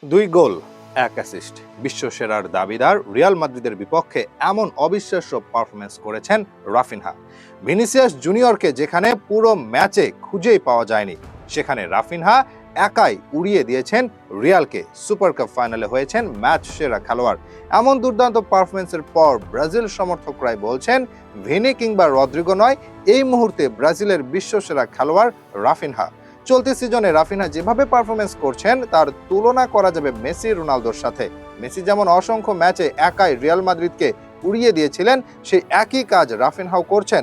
2 গোল 1 assist, বিশ্বসেরার দাবিদার Real মাদ্রিদের বিপক্ষে এমন অবিশ্বাস্য পারফরমেন্স করেছেন রাফিনহা। ভিনিসিয়াস জুনিয়রকে যেখানে পুরো ম্যাচে খুঁজেই পাওয়া যায়নি, সেখানে রাফিনহা একাই উড়িয়ে দিয়েছেন রিয়ালকে। সুপার কাপ ফাইনালে হয়েছেন ম্যাচ সেরা খেলোয়াড়। এমন দুর্দান্ত পারফরমেন্সের পর ব্রাজিল সমর্থকরাই বলছেন ভিনি কিংবা রদ্রিগো নয়, এই মুহূর্তে ব্রাজিলের বিশ্বসেরা খেলোয়াড় রাফিনহা। চলতি সিজনে রাফিনহা যেভাবে পারফরমেন্স করছেন তার তুলনা করা যাবে মেসি রোনালদোর সাথে। মেসি যেমন অসংখ্য ম্যাচে একাই রিয়াল মাদ্রিদকে উড়িয়ে দিয়েছিলেন, সেই একই কাজ রাফিনহাও করছেন।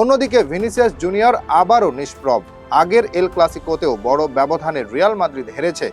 অন্যদিকে ভিনিসিয়াস জুনিয়র আবারও নিষ্প্রভ। আগের এল ক্লাসিকোতেও বড় ব্যবধানে রিয়াল মাদ্রিদ হেরেছে,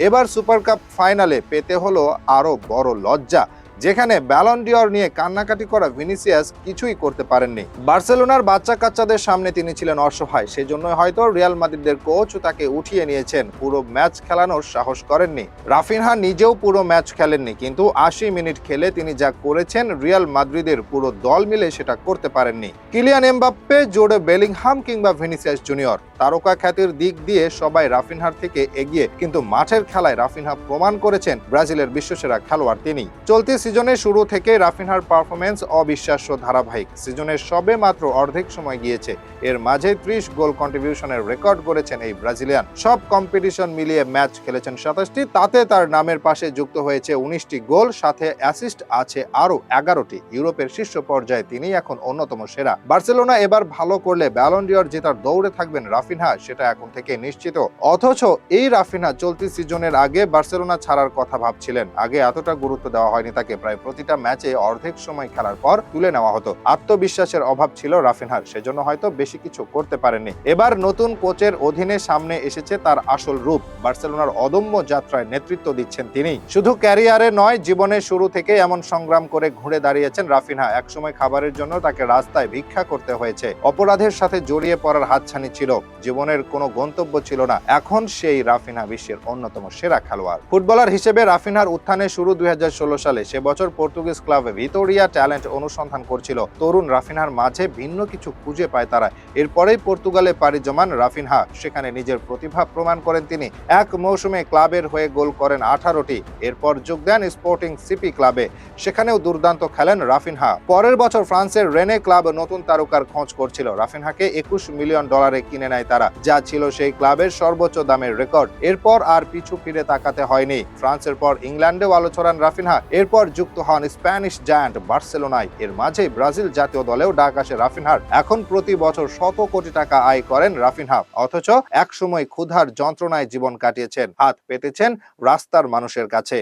এবার সুপার কাপ ফাইনালে পেতে হলো আরো বড় লজ্জা, যেখানে ব্যালন ডিওর নিয়ে কান্নাকাটি করা ভিনিসিয়াস কিছুই করতে পারেননি। বার্সেলোনার বাচ্চা কাচ্চাদের সামনে তিনি ছিলেন অসহায়, সেজন্য হয়তো রিয়াল মাদ্রিদের কোচ তাকে উঠিয়ে নিয়েছেন, পুরো ম্যাচ খেলানোর সাহস করেননি। রাফিনহা নিজেও পুরো ম্যাচ খেলেননি, কিন্তু 80 মিনিট খেলে তিনি যা করেছেন রিয়াল মাদ্রিদের পুরো দল মিলে সেটা করতে পারেননি। কিলিয়ান এমবাপ্পে, জোডে বেলিংহাম কিংবা ভিনিসিয়াস জুনিয়র, তারকা খ্যাতির দিক দিয়ে সবাই রাফিনহার থেকে এগিয়ে, কিন্তু মাঠের খেলায় রাফিনহা প্রমাণ করেছেন ব্রাজিলের বিশ্বসেরা খেলোয়াড় তিনি। চলতি সিজনের শুরু থেকে রাফিনহার পারফরমেন্স অবিশ্বাস্য ধারাবাহিক। সিজনের সবে মাত্র অর্ধেক সময় গিয়েছে, এর মাঝে 30 গোল কন্ট্রিবিউশনের রেকর্ড করেছেন এই ব্রাজিলিয়ান। সব কম্পিটিশন মিলিয়ে ম্যাচ খেলেছেন 27টি, তাতে তার নামের পাশে যুক্ত হয়েছে 19টি গোল, সাথে অ্যাসিস্ট আছে আরো 11টি। ইউরোপের শীর্ষ পর্যায়ে তিনি এখন অন্যতম সেরা। বার্সেলোনা এবার ভালো করলে ব্যালন ডিওর জেতার দৌড়ে থাকবেন রাফিনহা, সেটা এখন থেকে নিশ্চিত। অথচ এই রাফিনহা চলতি সিজনের আগে বার্সেলোনা ছাড়ার কথা ভাবছিলেন। আগে এতটা গুরুত্ব দেওয়া হয়নি তাকে, প্রায় প্রতিটা ম্যাচে অর্ধেক সময় খেলার পর তুলে নেওয়া হতো। আত্মবিশ্বাসের অভাব ছিল রাফিনহার, সেজন্য হয়তো বেশি কিছু করতে পারেননি। এবার নতুন কোচের অধীনে সামনে এসেছে তার আসল রূপ। বার্সেলোনার অদম্য যাত্রায় নেতৃত্ব দিচ্ছেন তিনি। শুধু ক্যারিয়ারে নয়, জীবনের শুরু থেকে এমন সংগ্রাম করে ঘুরে দাঁড়িয়েছেন রাফিনহা। একসময় খাবারের জন্য তাকে রাস্তায় ভিক্ষা করতে হয়েছে, অপরাধের সাথে জড়িয়ে পড়ার হাতছানি ছিল, জীবনের কোনো গন্তব্য ছিল না। এখন সেই রাফিনহা বিশ্বের অন্যতম সেরা খেলোয়াড়। ফুটবলার হিসেবে রাফিনহার উত্থানের শুরু 2016 সালে। সে বছর পর্তুগিজ ক্লাবে ভিটোরিয়া ট্যালেন্ট অনুসন্ধান করছিল। তরুণ রাফিনহার মাঝে ভিন্ন কিছু খুঁজে পায় তারা। এরপরেই পর্তুগালে পাড়ি জমান রাফিনহা, সেখানে নিজের প্রতিভা প্রমাণ করেন তিনি। এক মৌসুমে ক্লাবের হয়ে গোল করেন 18টি। এরপর যোগ দেন স্পোর্টিং সিপি ক্লাবে, সেখানেও দুর্দান্ত খেলেন রাফিনহা। পরের বছর ফ্রান্সের রেনে ক্লাব নতুন তারকার খোঁজ করছিল। রাফিনহাকে $21 মিলিয়ন কিনে নেয় তারা, যা ছিল সেই ক্লাবের সর্বোচ্চ দামের রেকর্ড। এরপর আর পিছু ফিরে তাকাতে হয়নি। ফ্রান্সের পর ইংল্যান্ডেও আলো ছড়ান রাফিনহা, এরপর যুক্ত হন স্প্যানিশ জায়ান্ট বার্সেলোনায়। এর মাঝেই ব্রাজিল জাতীয় দলেও ডাক আসে রাফিনহার। এখন প্রতি বছর শত কোটি টাকা আয় করেন রাফিনহা, অথচ একসময় ক্ষুধার যন্ত্রণায় জীবন কাটিয়েছেন, হাত পেতেছেন রাস্তার মানুষের কাছে।